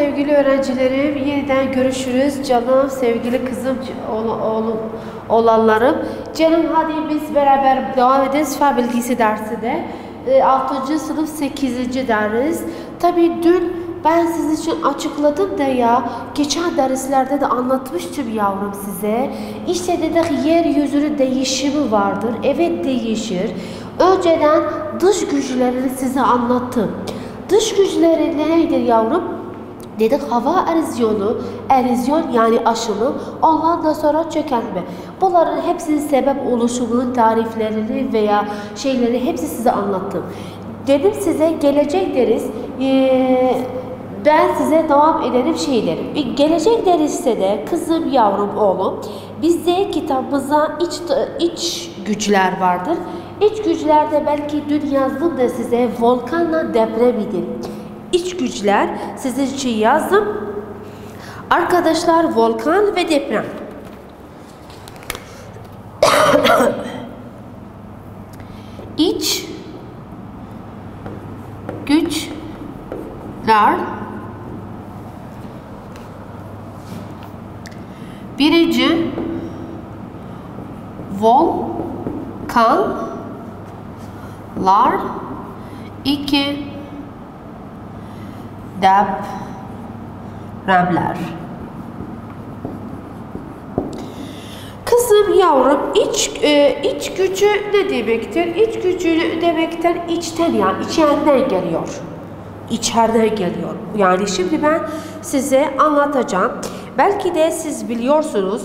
sevgili öğrencilerim. Yeniden görüşürüz. Canım, sevgili kızım, olanlarım. Canım, hadi biz beraber devam ederiz fen bilgisi dersi de. 6. sınıf 8. ders. Tabii dün ben sizin için açıkladım da ya. Geçen derslerde de anlatmıştım yavrum size. İşte dedik yeryüzünün değişimi vardır. Evet, değişir. Önceden dış güçlerini size anlattım. Dış güçleri nedir yavrum? Dedik hava erozyon yani aşımı, ondan sonra çökelme. Bunların hepsinin sebep oluşumunun tariflerini veya şeyleri hepsi size anlattım. Dedim size gelecek deriz. Ben size devam edelim şeylerim. Gelecek deriste de kızım, yavrum, oğlum, bizde kitabımızda iç güçler vardır. İç güçlerde belki dün yazdım da size volkanla deprem idi. İç güçler sizin için yazdım. Arkadaşlar, volkan ve deprem. İç güçler birinci volkanlar, iki depremler. Kızım, yavrum, iç gücü ne demektir? İç gücü demekten içten, yani içeriden geliyor. İçeriden geliyor. Yani şimdi ben size anlatacağım. Belki de siz biliyorsunuz.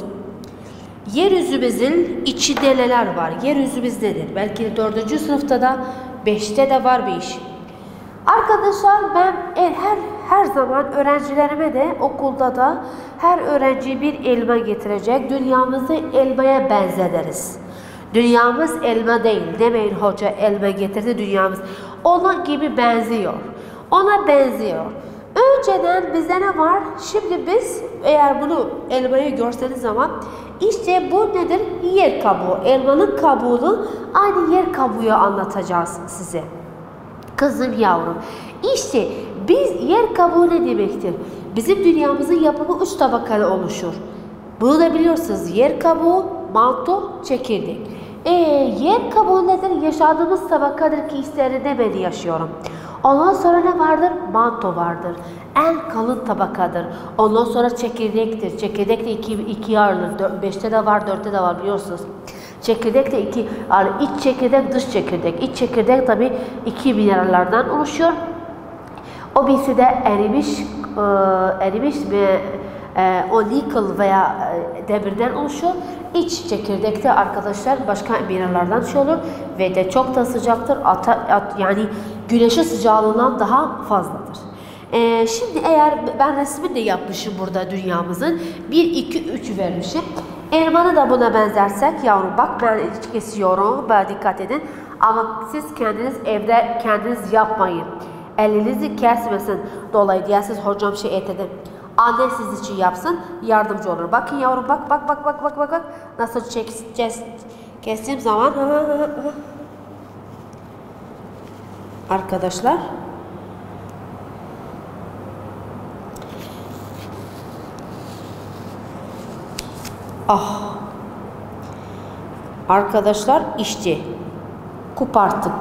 Yeryüzümüzün içinde neler var? Yeryüzümüz nedir? Belki 4. sınıfta da 5'te de var bir iş. Arkadaşlar, ben her zaman öğrencilerime de okulda da her öğrenci bir elma getirecek. Dünyamızı elmaya benzederiz. Dünyamız elma değil. Demeyin hoca elma getirdi dünyamız. Ona gibi benziyor. Ona benziyor. Önceden bizde ne var? Şimdi biz eğer bunu elmayı görseniz zaman işte bu nedir? Yer kabuğu. Elmanın kabuğunu aynı yer kabuğu anlatacağız size. Kızım, yavrum. İşte biz yer kabuğu ne demektir? Bizim dünyamızın yapımı 3 tabakalı oluşur. Bunu da biliyorsunuz. Yer kabuğu, manto, çekirdek. Yer kabuğu nedir? Yaşadığımız tabakadır ki istediğinde ben yaşıyorum. Ondan sonra ne vardır? Manto vardır. En kalın tabakadır. Ondan sonra çekirdektir. Çekirdek de ikiye ayrılır. 5'te de var, 4'te de var biliyorsunuz. Çekirdek de iki, yani iç çekirdek, dış çekirdek. İç çekirdek tabi 2 minerallerden oluşuyor. O birisi de erimiş ve o nikel veya demirden oluşuyor. İç çekirdekte arkadaşlar başka minerallerden şey olur ve de çok da sıcaktır. Yani güneşin sıcaklığından daha fazladır. Şimdi eğer ben resmini de yapmışım burada dünyamızın 1, 2, 3 vermişim. Elmanı da buna benzersek yavrum, bak ben hiç kesiyorum, böyle dikkat edin. Ama siz kendiniz evde kendiniz yapmayın. Elinizi kesmesin dolayı diye siz hocam şey edelim. Anne siz için yapsın, yardımcı olur. Bakın yavrum, bak. Nasıl kestiğim zaman. Arkadaşlar. Arkadaşlar işte koparttık.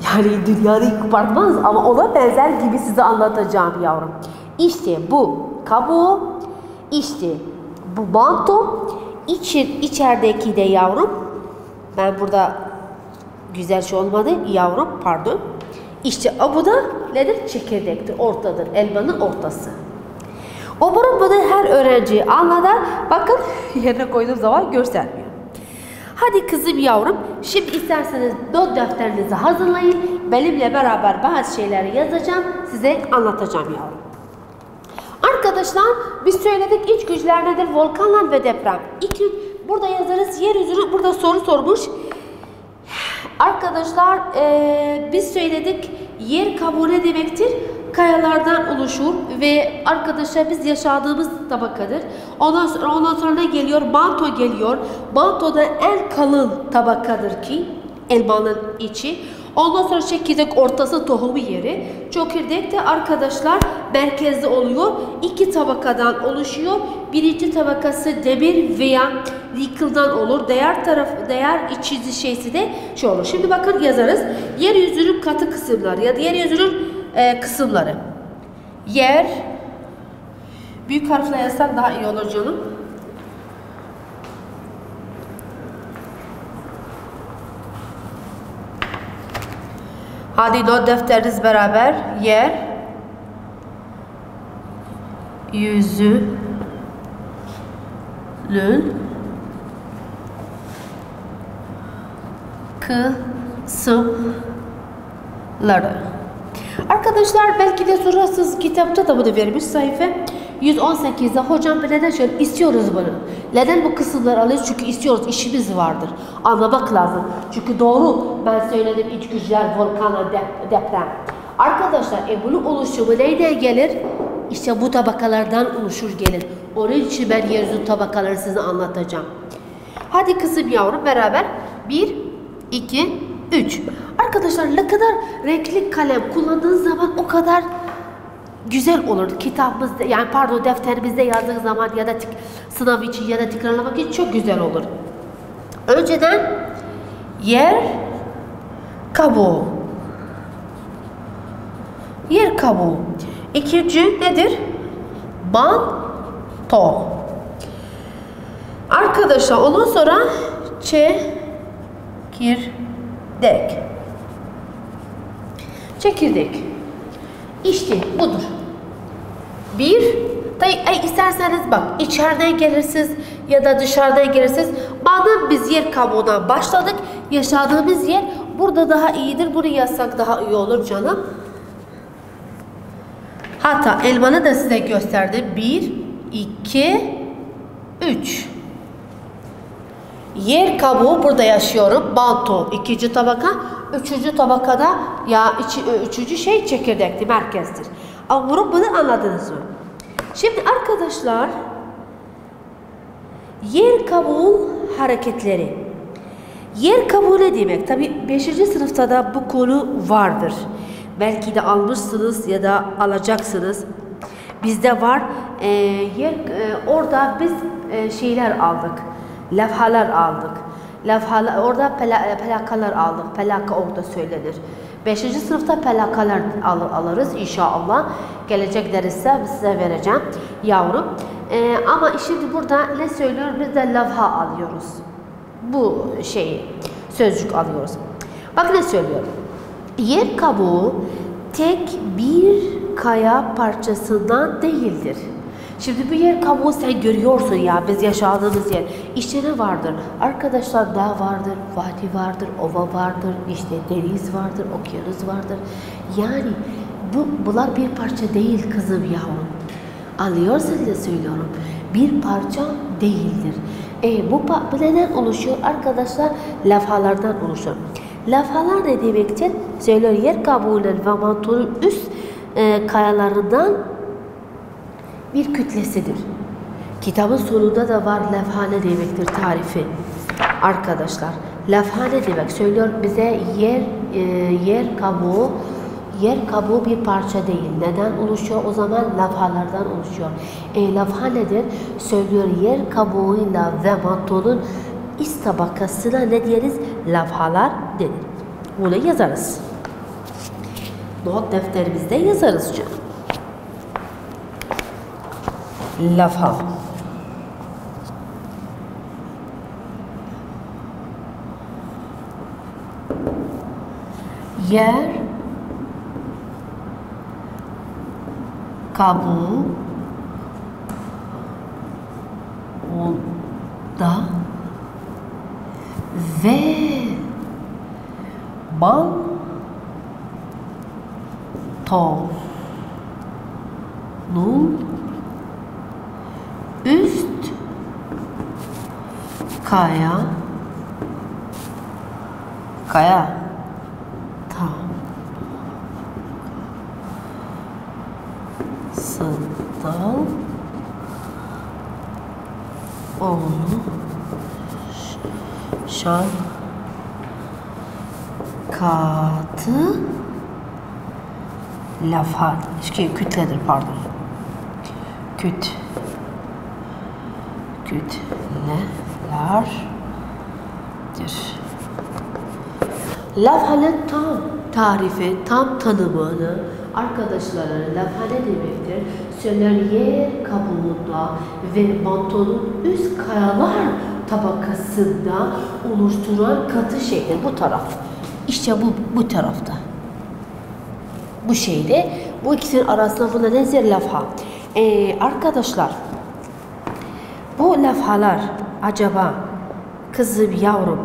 Yani dünyayı kopartmaz ama ona benzer gibi size anlatacağım yavrum. İşte bu kabuğu, işte bu manto, içerideki de yavrum. Ben burada güzel şey olmadı yavrum, pardon. İşte bu da nedir? Çekirdektir, ortadır, elmanın ortası. Umarım bunu her öğrenci anladı. Bakın yerine koyduğum zaman göstermiyor. Hadi kızım, yavrum, şimdi isterseniz not defterinizi hazırlayın. Benimle beraber bazı şeyleri yazacağım, size anlatacağım yavrum. Arkadaşlar, biz söyledik iç güçler nedir? Volkanlar ve deprem. Burada yazarız yeryüzünü, burada soru sormuş. Arkadaşlar, biz söyledik yer kabuğu ne demektir? Kayalardan oluşur ve arkadaşlar biz yaşadığımız tabakadır. Ondan sonra ne geliyor? Manto geliyor. Manto da en kalın tabakadır ki elmanın içi. Ondan sonra çekirdek ortası tohumu yeri. Çekirdek de arkadaşlar merkezde oluyor. İki tabakadan oluşuyor. Birinci tabakası demir veya nikkel'dan olur. Diğer içici şeysi de şu olur. Şimdi bakın yazarız. Yeryüzünün katı kısımları ya da yeryüzünün kısımları. Yer, büyük harfle yazsam daha iyi olur canım. Hadi not defteriniz beraber. Yer, yüzünün kısımları. Arkadaşlar belki de sorarsınız, kitapta da bunu vermiş sayfa 118'de. Hocam neden şöyle istiyoruz bunu? Neden bu kısımları alıyoruz? Çünkü istiyoruz, işimiz vardır. Anlamak lazım. Çünkü doğru ben söyledim, iç güçler, volkanlar, deprem. Arkadaşlar bunun oluşumu neyden gelir? İşte bu tabakalardan oluşur gelir. Onun için ben yeryüzü tabakalarını size anlatacağım. Hadi kızım yavrum beraber 1, 2, 3. Arkadaşlar ne kadar renkli kalem kullandığınız zaman o kadar güzel olur. Kitabımızda yani pardon defterimizde yazdığı zaman ya da sınav için ya da tekrarlamak için çok güzel olur. Önceden yer kabuğu. Yer kabuğu. İkinci nedir? Manto. Arkadaşlar ondan sonra çekirdek. Çekirdek. İşte budur. Bir, isterseniz bak içeriden gelirsiniz ya da dışarıdan gelirsiniz. Madem biz yer kabuğundan başladık, yaşadığımız yer burada daha iyidir. Burayı yazsak daha iyi olur canım. Hatta elmanı da size gösterdim. 1, 2, 3. Yer kabuğu burada yaşıyorum. Manto ikinci tabaka. Üçüncü tabakada ya üçüncü şey çekirdekti, merkezdir. Ama bunu anladınız mı? Şimdi arkadaşlar yer kabuğu hareketleri. Yer kabuğu ne demek? Tabi 5. sınıfta da bu konu vardır. Belki de almışsınız ya da alacaksınız. Bizde var. Orada biz şeyler aldık. Levhalar aldık. Orada plakalar aldık. Plaka orada söylenir. 5. sınıfta plakalar alırız inşallah. Gelecek derste size vereceğim yavrum. Ama şimdi burada ne söylüyor? Biz de levha alıyoruz. Bu şeyi sözcük alıyoruz. Bak ne söylüyor? Yer kabuğu tek bir kaya parçasından değildir. Şimdi bu yer kabuğu sen görüyorsun ya, biz yaşadığımız yer. İşte ne vardır? Arkadaşlar dağ vardır, vadi vardır, ova vardır, işte deniz vardır, okyanus vardır. Yani bunlar bir parça değil kızım yavrum. Anlıyorsun diye söylüyorum. Bir parça değildir. Bu neden oluşuyor? Arkadaşlar levhalardan oluşuyor. Levhalar ne demektir? Söylüyor yer kabuğunun ve mantonun üst kayalarından bir kütlesidir. Kitabın sonunda da var levha ne demektir tarifi. Arkadaşlar levha ne demek? Söylüyor bize yer kabuğu bir parça değil. Neden oluşuyor? O zaman levhalardan oluşuyor. Levha nedir? Söylüyor yer kabuğuyla ve mantonun üst tabakasına ne deriz? Levhalar denir. Bunu yazarız. Not defterimizde yazarız canım. Levha. Yer kabuğu da ve mantonun üst kaya tasından oluşan katı Lafha, kütledir pardon. Kütlelerdir. Lafhanın tam tarifi, tam tanımını arkadaşlara lafha ne demektir? Söyler yer kabuğunda ve mantonun üst kayalar tabakasında oluşturan katı şeydir. Bu taraf. İşte bu tarafta. Bu şeyde, bu ikisinin arasında buna nedir? Lafha. Arkadaşlar, bu lafhalar acaba kızım, yavrum,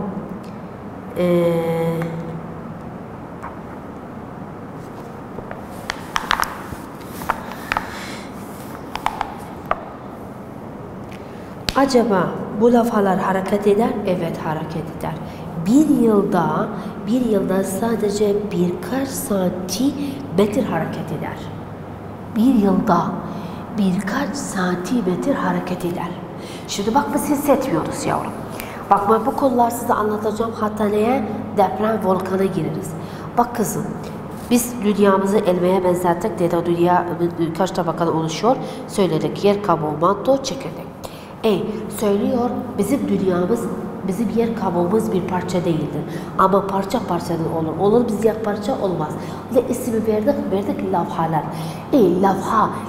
acaba bu lafhalar hareket eder? Evet, hareket eder. Bir yılda sadece birkaç santimetre hareket eder. Bir yılda birkaç santimetre hareket eder. Şimdi bak, biz hissetmiyoruz yavrum. Bak, ben bu konuları size anlatacağım. Hatta neye? Deprem, volkana gireriz. Bak kızım, biz dünyamızı elmaya benzettik. Dedi, dünya kaç tabakadan oluşuyor? Söyledik. Yer kabuğu, manto, çekirdek. Söylüyor, bizim dünyamız, bizim yer kabuğumuz bir parça değildir. Ama parça parçadan olur. Olur, biz yer parça olmaz. Ve ismi verdik lafhalar.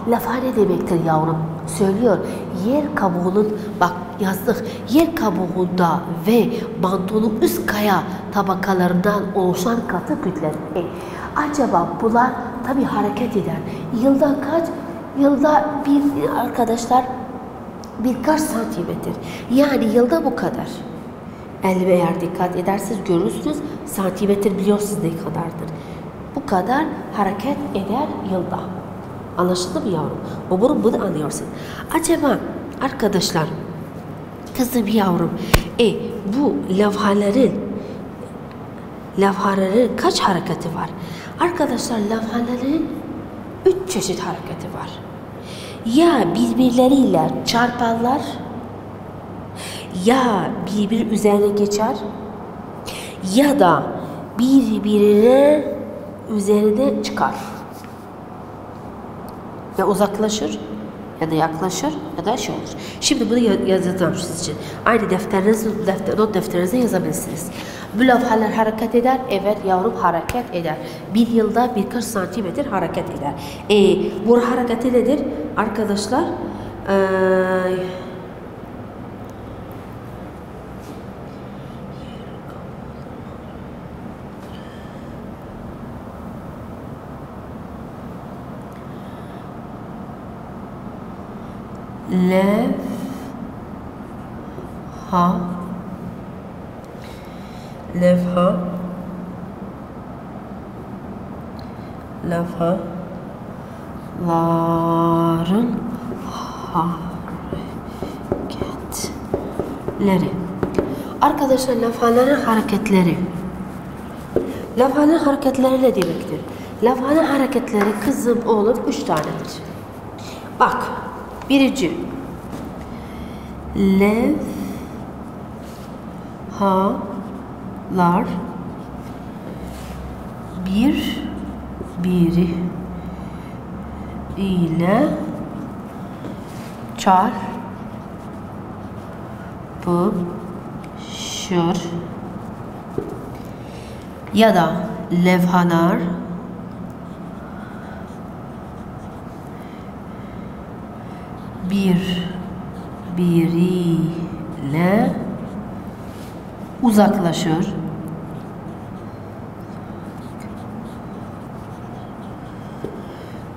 Lafha ne demektir yavrum? Söylüyor, yer kabuğunun, bak yazdık, yer kabuğunda ve mantonun üst kaya tabakalarından oluşan katı kütledir. Acaba bunlar tabi hareket eder. Yılda kaç? Yılda bir arkadaşlar, birkaç santimetre. Yani yılda bu kadar. Elime eğer dikkat ederseniz görürsünüz, santimetre biliyorsunuz ne kadardır. Bu kadar hareket eder yılda. Anlaşıldı mı yavrum? Bunu anlıyorsun. Acaba arkadaşlar, kızım, yavrum, bu levhaların kaç hareketi var? Arkadaşlar, levhaların 3 çeşit hareketi var. Ya birbirleriyle çarparlar, ya birbiri üzerine geçer, ya da birbirine üzerine çıkar. Ya uzaklaşır, ya da yaklaşır, ya da şey olur. Şimdi bunu yazacağım siz için. Aynı not defterinize yazabilirsiniz. Bu levhalar hareket eder. Evet yavrum, hareket eder. Bir yılda birkaç santimetre hareket eder. Bu hareketi nedir arkadaşlar? Levhaların hareketleri. Arkadaşlar, levhaların hareketleri. Levhaların hareketleri ne demektir? Levhaların hareketleri kızım, oğlum, 3 tanedir. Bak, birinci. Levhalar birbiri ile çarpışır ya da levhalar birbiriyle uzaklaşır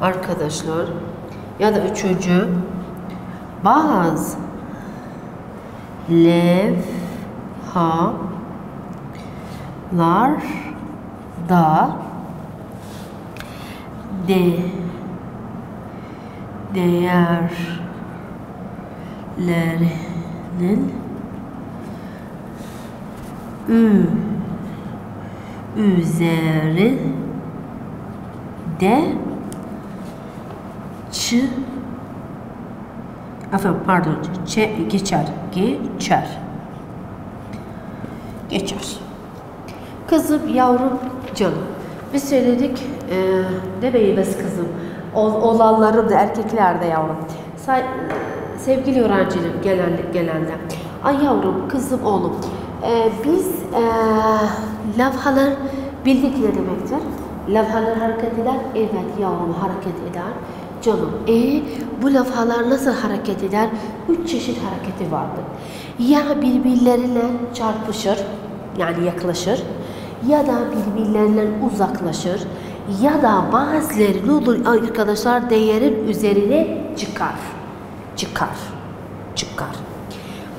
arkadaşlar, ya da üçüncü, bazı levhalar da değerlerinin üzerinde geçer. Kızım, yavrum, canım. Biz söyledik, ne meyvesi kızım, olanların da erkekler de yavrum. Sevgili öğrencilerim genelde. Ay yavrum, kızım, oğlum. Biz levhalar bildik ne demektir? Levhalar hareket eder. Evet yavrum, hareket eder. Canım, bu levhalar nasıl hareket eder? 3 çeşit hareketi vardır. Ya birbirleriyle çarpışır, yani yaklaşır, ya da birbirlerinden uzaklaşır, ya da bazıları ne olur arkadaşlar, değerin üzerine çıkar.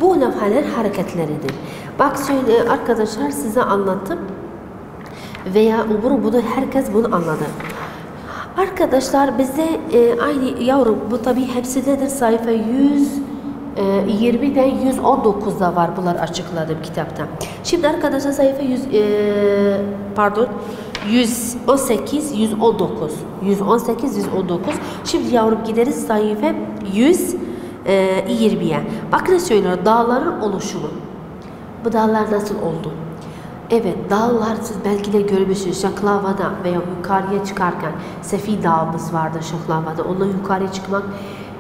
Bu levhalar hareketleridir. Bak söyle arkadaşlar, size anlattım veya umarım bunu herkes bunu anladı. Arkadaşlar bize aynı yavrum, bu tabi hepsidedir, sayfa 120'de 119'da var, bunlar açıkladım kitapta. Şimdi arkadaşlar sayfa 118 119. Şimdi yavrum gideriz sayfa 120'ye. Bak ne söylüyor, dağların oluşumu. Bu dağlar nasıl oldu? Evet, dağlar siz belki de görmüşsünüz. Şaklava'da veya yukarıya çıkarken Sefi Dağımız vardı Şaklava'da. Ondan yukarıya çıkmak,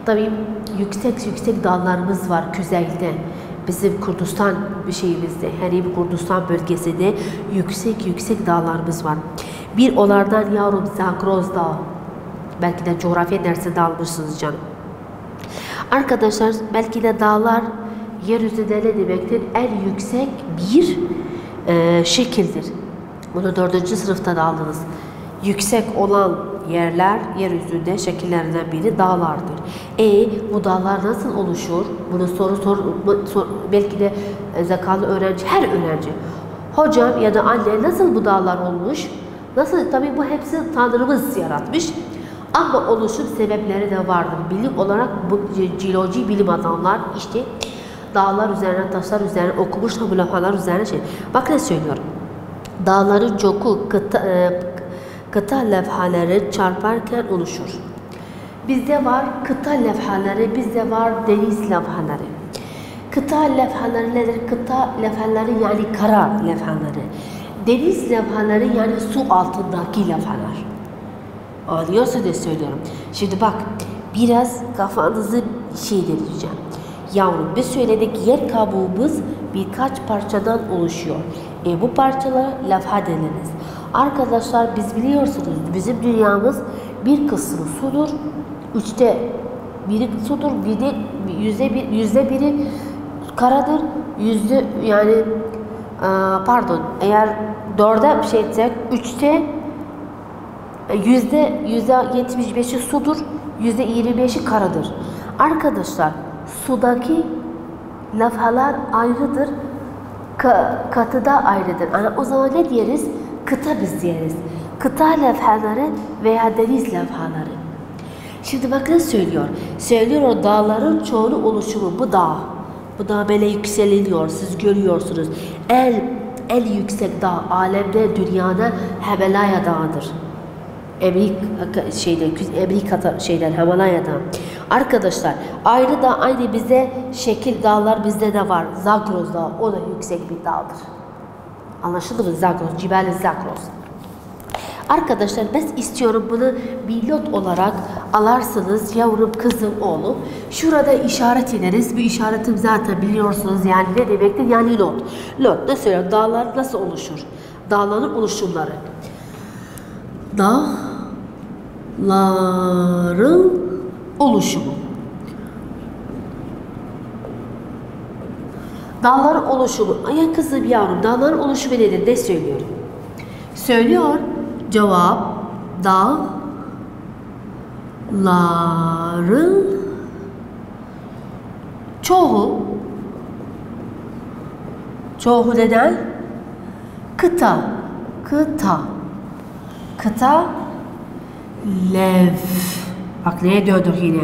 tabii yüksek dağlarımız var kuzeyde. Bizim Kurdistan bir şeyimizde, Harim Kurdistan bölgesinde yüksek dağlarımız var. Bir onlardan yavrum Zagros Dağı. Belki de coğrafya dersinde almışsınız canım. Arkadaşlar belki de dağlar yeryüzünde ne demektir? En yüksek bir şekildir. Bunu 4. sınıfta da aldınız. Yüksek olan yerler yeryüzünde şekillerinden biri dağlardır. Bu dağlar nasıl oluşur? Bunu soru belki de zekalı öğrenci, her öğrenci. Hocam ya da anne, nasıl bu dağlar olmuş? Nasıl? Tabii bu hepsi Tanrımız yaratmış. Ama oluşum sebepleri de vardır. Bilim olarak bu jeoloji bilim adamlar işte dağlar üzerine, taşlar üzerine okumuş, bu levhalar üzerine şey. Bak ne söylüyorum. Dağların çoku kıta levhaları çarparken oluşur. Bizde var kıta levhaları, bizde var deniz levhaları. Kıta levhaları nedir? Kıta levhaları yani kara levhaları. Deniz levhaları yani su altındaki levhalar. Anlıyorsa da söylüyorum. Şimdi bak, biraz kafanızı diyeceğim. Yavrum, biz söyledik, yer kabuğumuz birkaç parçadan oluşuyor. Bu parçalara levha deniriz. Arkadaşlar biz biliyorsunuz, bizim dünyamız bir kısmı sudur, 3'te biri sudur, bir de %1'i karadır, eğer 4'e bir şey etsek 3'te %75'i sudur, %25'i karadır. Arkadaşlar sudaki levhalar ayrıdır, katı da ayrıdır. Yani o zaman ne diyeriz? Kıta biz diyeriz. Kıta levhaları veya deniz levhaları. Şimdi bak ne söylüyor? Söylüyor, o dağların çoğunu oluşumu bu dağ. Bu dağ böyle yükseliliyor. Siz görüyorsunuz. En yüksek dağ alemde, dünyada Himalaya Dağı'dır. Himalaya'da. Arkadaşlar aynı bize şekil dağlar bizde de var. Zagros Dağı, o da yüksek bir dağdır. Anlaşıldı mı? Zagros, Cibali Zagros. Arkadaşlar ben istiyorum bunu bir not olarak alarsınız yavrum, kızım, oğlum. Şurada işaret ederiz. Bu işaretim zaten biliyorsunuz yani ne demektir? Yani not. Not ne söylüyor? Dağlar nasıl oluşur? Dağların oluşumları. Dağların oluşumu. Dağların oluşumu. Ay kızım yavrum, dağların oluşumu nedir? Ne söylüyor? Söylüyor. Cevap: dağların çoğu neden? Kıta bak neye döndük yine?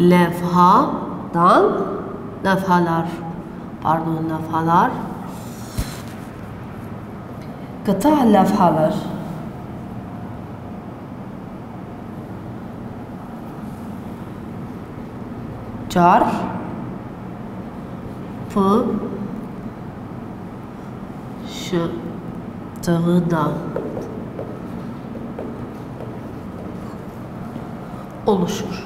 Levhalar. Kıta levhalar. Çarpıştığında oluşur.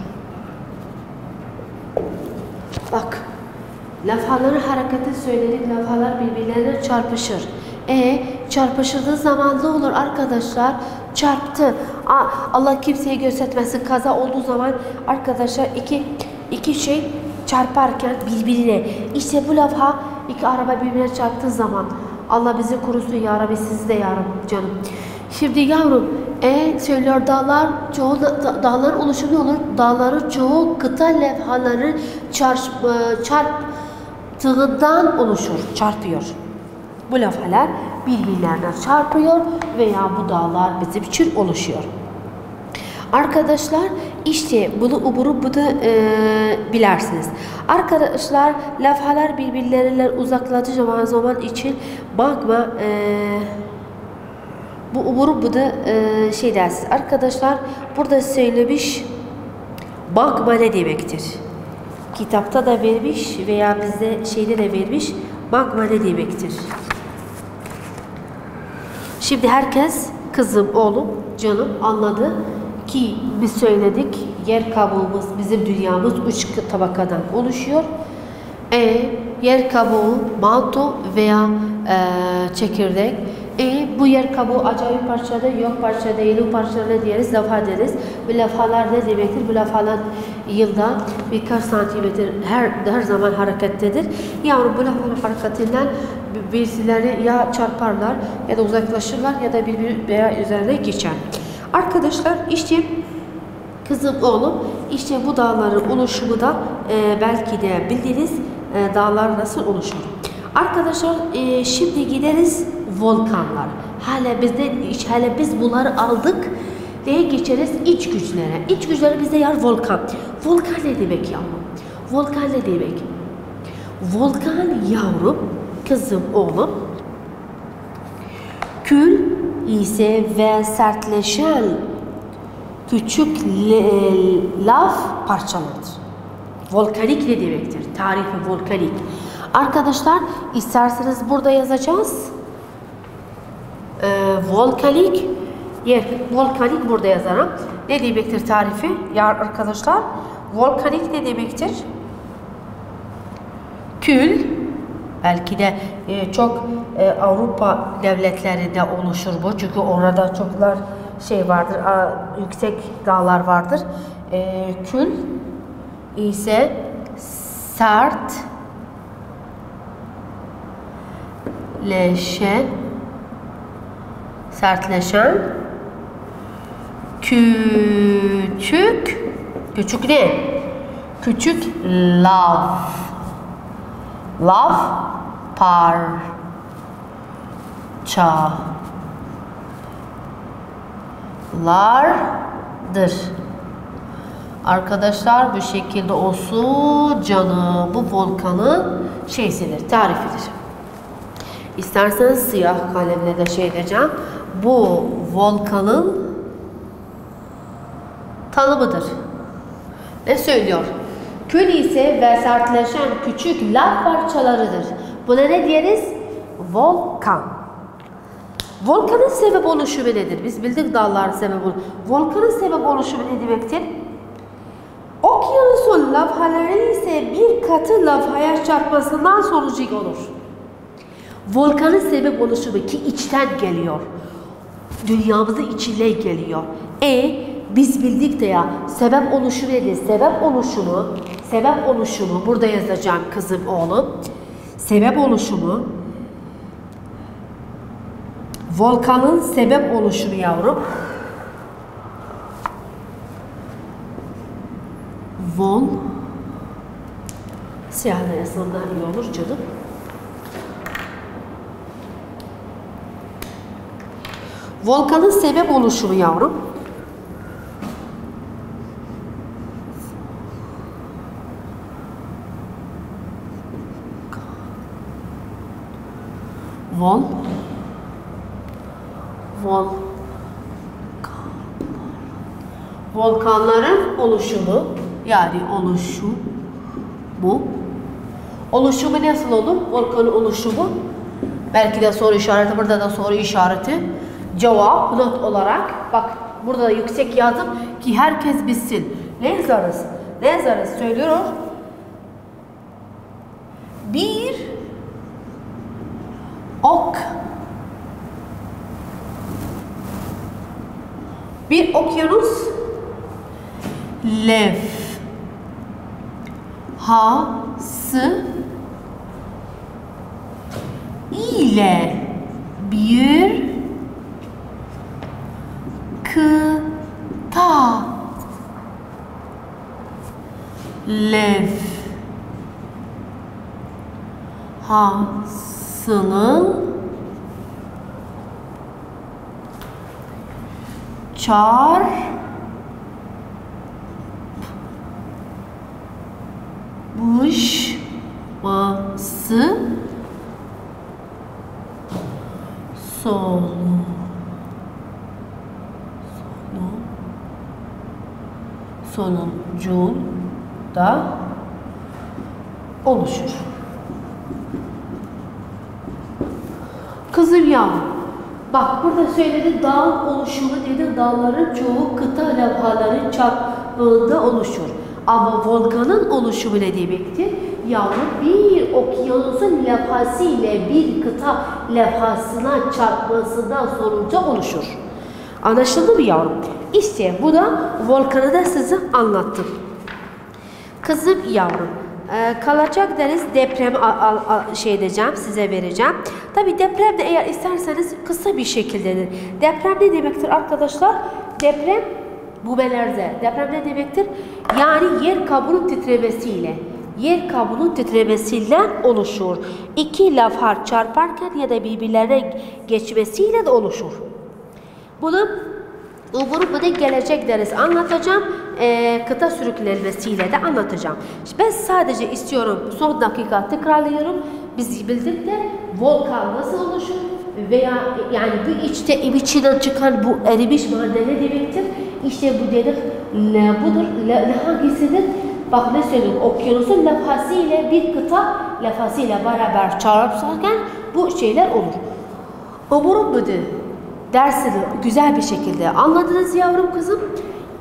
Bak, levhaların hareketi söyledik, levhalar birbirlerine çarpışır. Çarpışıldığı zaman ne olur arkadaşlar? Çarptı. Allah kimseye göstermesin, kaza olduğu zaman arkadaşlar iki şey çarparken birbirine. İşte bu levha iki araba birbirine çarptığı zaman Allah bizi korusun ya Rabbi, sizi de ya Rabbi canım. Şimdi yavrum söylüyor dağların oluşumu ne olur? Dağların çoğu kıta levhaları çarptığından oluşur, çarpıyor. Bu levhalar birbirlerine çarpıyor veya bu dağlar bizim için oluşuyor. Arkadaşlar işte bunu bilersiniz. Arkadaşlar levhalar birbirleriyle uzaklaştığı zaman için bakma bu da şey dersiniz. Arkadaşlar burada söylemiş bakma ne demektir? Kitapta da vermiş veya bizde şeyde de vermiş bakma ne demektir? Şimdi herkes kızım, oğlum, canım anladı ki biz söyledik yer kabuğumuz, bizim dünyamız 3 tabakadan oluşuyor. Yer kabuğu, manto veya çekirdek. Bu yer kabuğu acayip parçada, yok parça değil, o parçada deriz, levha deriz. Bu levhalar ne demektir? Bu levhalar yılda birkaç santimetre her zaman harekettedir. Yavrum bu levhaların hareketinden birisileri ya çarparlar ya da uzaklaşırlar ya da birbiri veya üzerine geçer. Arkadaşlar işte kızım, oğlum, işte bu dağların oluşumu da belki de bildiğiniz dağlar nasıl oluşur. Arkadaşlar şimdi gideriz volkanlar. Hala biz bunları aldık. Neye geçeriz? İç güçlere. İç güçleri bizde yer volkan. Volkan ne demek yavrum? Volkan ne demek? Volkan yavrum, kızım, oğlum, kül ise ve sertleşen küçük lav parçalarıdır. Volkanik ne demektir? Tarifi volkanik. Arkadaşlar isterseniz burada yazacağız. Volkanik burada yazarım. Ne demektir tarifi? Ya arkadaşlar volkanik ne demektir? Kül, belki de çok Avrupa devletlerinde oluşur bu. Çünkü orada çoklar şey vardır, yüksek dağlar vardır. Kül ise sertleşen küçük ne? Küçük lav parçalardır. Arkadaşlar bu şekilde olsun canım. Bu volkanın şeysidir, tarifidir. İsterseniz siyah kalemle de şey edeceğim. Bu volkanın tanımıdır. Ne söylüyor? Kül ise ve sertleşen küçük lav parçalarıdır. Buna ne diyeriz? Volkan. Volkanın sebep oluşumu nedir? Biz bildik dağların sebep oluşumu. Volkanın sebep oluşumu ne demektir? Okyanusun lavhaları ise bir katı lavhaya çarpmasından sonucu olur. Volkanın sebep oluşumu ki içten geliyor. Dünyamızın içine geliyor. Biz bildik de ya sebep oluşumu nedir? Sebep oluşumu burada yazacağım kızım, oğlum. Sebep oluşumu volkanın sebep oluşumu yavrum. Siyahla yazılanlar iyi olur canım. Volkanın sebep oluşumu yavrum. Volkanların oluşumu, yani oluşumu nasıl olur? Volkanın oluşumu, belki de soru işareti, burada da soru işareti. Cevap not olarak, bak burada da yüksek yazdım ki herkes bilsin. Ne yazarız? Ne yazarız? Söylüyor. Bir ok. Bir okyanus. Levhası ile bir kıta. Levhasının çarpışması sonucunda oluşur. Kızım yavrum, bak burada söyledi dağ oluşumu dedi, dağların çoğu kıta levhaların çarpımında oluşur. Ama volkanın oluşumu ne demektir? Yavrum bir okyanusun levhası ile bir kıta levhasına çarpmasından sonucu oluşur. Anlaşıldı mı yavrum? İşte bu da volkanı da size anlattım. Kızım yavrum, kalacak deniz deprem edeceğim, size vereceğim. Tabi deprem de eğer isterseniz kısa bir şekildedir. Deprem ne demektir arkadaşlar? Deprem bu belirde. Deprem ne demektir? Yani yer kabuğunun titremesiyle oluşur. İki levha çarparken ya da birbirlerine geçmesiyle de oluşur. Bunu umurumda gelecek deriz anlatacağım. Kıta sürüklenmesiyle de anlatacağım. Ben sadece istiyorum son dakika tekrarlıyorum. Biz bildik de volkan nasıl oluşur veya yani bu içinden çıkan bu erimiş madde ne demektir? İşte bu dedik budur. Hangisidir? Bak ne söylüyorum? Okyanusun levhası ile bir kıta levhası ile beraber çarpışırken bu şeyler olur. Umurum budur. Dersini güzel bir şekilde anladınız yavrum kızım.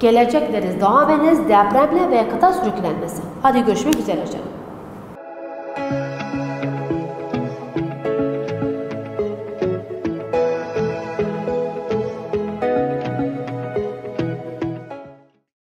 Gelecek deriz, devam ederiz depremle veya kıta sürüklenmesi. Hadi görüşmek üzere canım.